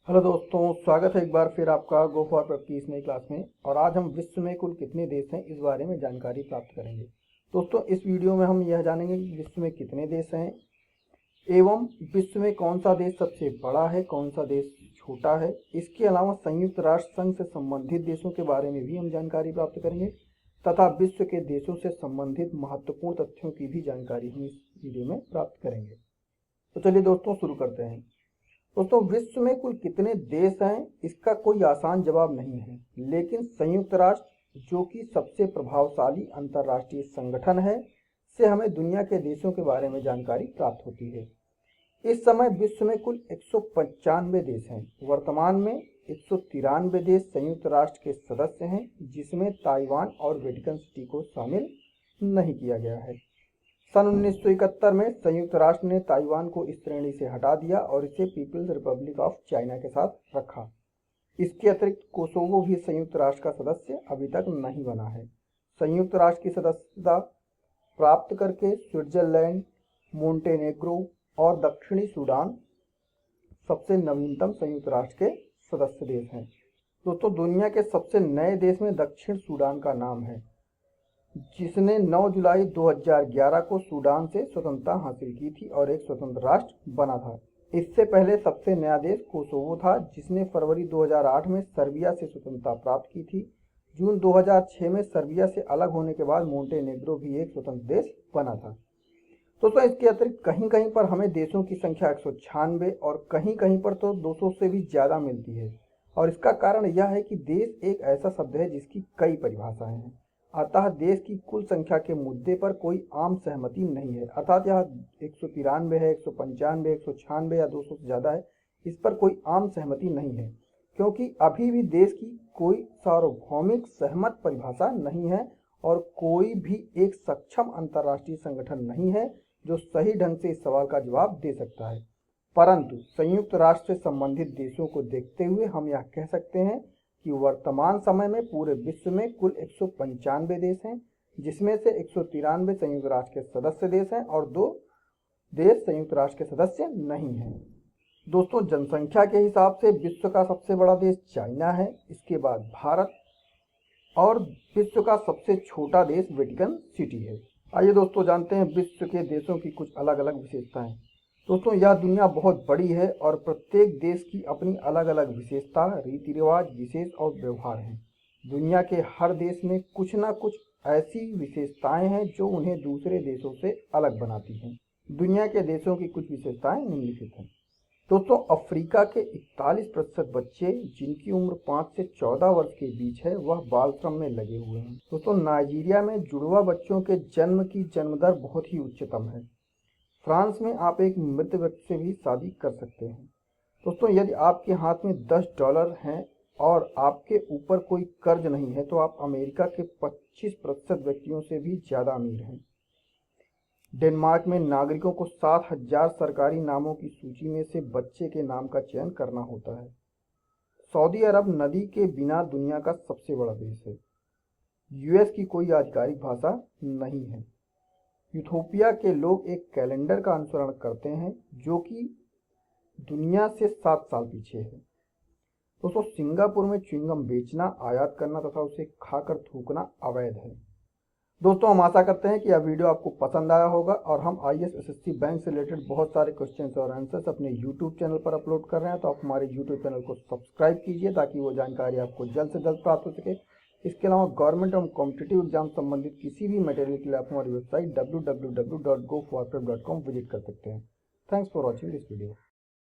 Hello दोस्तों, स्वागत है एक बार फिर आपका गो फॉर प्रेप की इस नई क्लास में। और आज हम विश्व में कुल कितने देश हैं इस बारे में जानकारी प्राप्त करेंगे। दोस्तों, इस वीडियो में हम यह जानेंगे कि विश्व में कितने देश हैं एवं विश्व में कौन सा देश सबसे बड़ा है, कौन सा देश छोटा है। इसके अलावा संयुक्त राष्ट्र संघ से संबंधित देशों के बारे में भी हम जानकारी प्राप्त करेंगे तथा विश्व के देशों से संबंधित महत्वपूर्ण तथ्यों की भी जानकारी हम इस वीडियो में प्राप्त करेंगे। तो चलिए दोस्तों, शुरू करते हैं। दोस्तों, विश्व में कुल कितने देश हैं इसका कोई आसान जवाब नहीं है, लेकिन संयुक्त राष्ट्र जो कि सबसे प्रभावशाली अंतर्राष्ट्रीय संगठन है से हमें दुनिया के देशों के बारे में जानकारी प्राप्त होती है। इस समय विश्व में कुल 195 देश हैं। वर्तमान में 193 देश संयुक्त राष्ट्र के सदस्य हैं, जिसमें ताइवान और वेटिकन सिटी को शामिल नहीं किया गया है। सन 1971 में संयुक्त राष्ट्र ने ताइवान को इस श्रेणी से हटा दिया और इसे पीपल्स रिपब्लिक ऑफ चाइना के साथ रखा। इसके अतिरिक्त कोसोवो भी संयुक्त राष्ट्र का सदस्य अभी तक नहीं बना है। संयुक्त राष्ट्र की सदस्यता प्राप्त करके स्विट्जरलैंड, मोंटेनेग्रो और दक्षिणी सूडान सबसे नवीनतम संयुक्त राष्ट्र के सदस्य देश हैं। दोस्तों, दुनिया के सबसे नए देश में दक्षिण सूडान का नाम है, जिसने 9 जुलाई 2011 को सूडान से स्वतंत्रता हासिल की थी और एक स्वतंत्र राष्ट्र बना था। इससे पहले सबसे नया देश कोसोवो था, जिसने फरवरी 2008 में सर्बिया से स्वतंत्रता प्राप्त की थी। जून 2006 में सर्बिया से अलग होने के बाद मोंटेनेग्रो भी एक स्वतंत्र देश बना था। दोस्तों, इसके अतिरिक्त कहीं कहीं पर हमें देशों की संख्या 196 और कहीं कहीं पर तो 200 से भी ज़्यादा मिलती है। और इसका कारण यह है कि देश एक ऐसा शब्द है जिसकी कई परिभाषाएं हैं। अतः देश की कुल संख्या के मुद्दे पर कोई आम सहमति नहीं है। अर्थात यह 193 है, 195, 196 या 200 से ज़्यादा है, इस पर कोई आम सहमति नहीं है, क्योंकि अभी भी देश की कोई सार्वभौमिक सहमत परिभाषा नहीं है और कोई भी एक सक्षम अंतर्राष्ट्रीय संगठन नहीं है जो सही ढंग से इस सवाल का जवाब दे सकता है। परंतु संयुक्त राष्ट्र से संबंधित देशों को देखते हुए हम यह कह सकते हैं कि वर्तमान समय में पूरे विश्व में कुल 195 देश हैं, जिसमें से 193 संयुक्त राष्ट्र के सदस्य देश हैं और 2 देश संयुक्त राष्ट्र के सदस्य नहीं हैं। दोस्तों, जनसंख्या के हिसाब से विश्व का सबसे बड़ा देश चाइना है, इसके बाद भारत और विश्व का सबसे छोटा देश वेटिकन सिटी है। आइए दोस्तों, जानते हैं विश्व के देशों की कुछ अलग अलग विशेषताएं। दोस्तों, यह दुनिया बहुत बड़ी है और प्रत्येक देश की अपनी अलग अलग विशेषता, रीति रिवाज, विशेष और व्यवहार हैं। दुनिया के हर देश में कुछ ना कुछ ऐसी विशेषताएं हैं जो उन्हें दूसरे देशों से अलग बनाती हैं। दुनिया के देशों की कुछ विशेषताएं निम्नलिखित हैं। दोस्तों, अफ्रीका के 41% बच्चे जिनकी उम्र 5 से 14 वर्ष के बीच है, वह बाल श्रम में लगे हुए हैं। दोस्तों, नाइजीरिया में जुड़वा बच्चों के जन्म की जन्म दर बहुत ही उच्चतम है। फ्रांस में आप एक मृत व्यक्ति से भी शादी कर सकते हैं। दोस्तों, यदि आपके हाथ में $10 हैं और आपके ऊपर कोई कर्ज नहीं है तो आप अमेरिका के 25% व्यक्तियों से भी ज़्यादा अमीर हैं। डेनमार्क में नागरिकों को 7,000 सरकारी नामों की सूची में से बच्चे के नाम का चयन करना होता है। सऊदी अरब नदी के बिना दुनिया का सबसे बड़ा देश है। यूएस की कोई आधिकारिक भाषा नहीं है। यूथोपिया के लोग एक कैलेंडर का अनुसरण करते हैं जो कि दुनिया से 7 साल पीछे है। दोस्तों, सिंगापुर में च्युइंगम बेचना, आयात करना तथा उसे खाकर थूकना अवैध है। दोस्तों, हम आशा करते हैं कि यह वीडियो आपको पसंद आया होगा और हम IAS SSC बैंक से रिलेटेड बहुत सारे क्वेश्चंस और आंसर्स अपने यूट्यूब चैनल पर अपलोड कर रहे हैं, तो आप हमारे यूट्यूब चैनल को सब्सक्राइब कीजिए ताकि वो जानकारी आपको जल्द से जल्द प्राप्त हो सके। इसके अलावा गवर्नमेंट और कॉम्पिटिटिव एग्जाम संबंधित किसी भी मटेरियल के लिए आप हमारी वेबसाइट www.goforprep.com विजिट कर सकते हैं। Thanks for watching this video.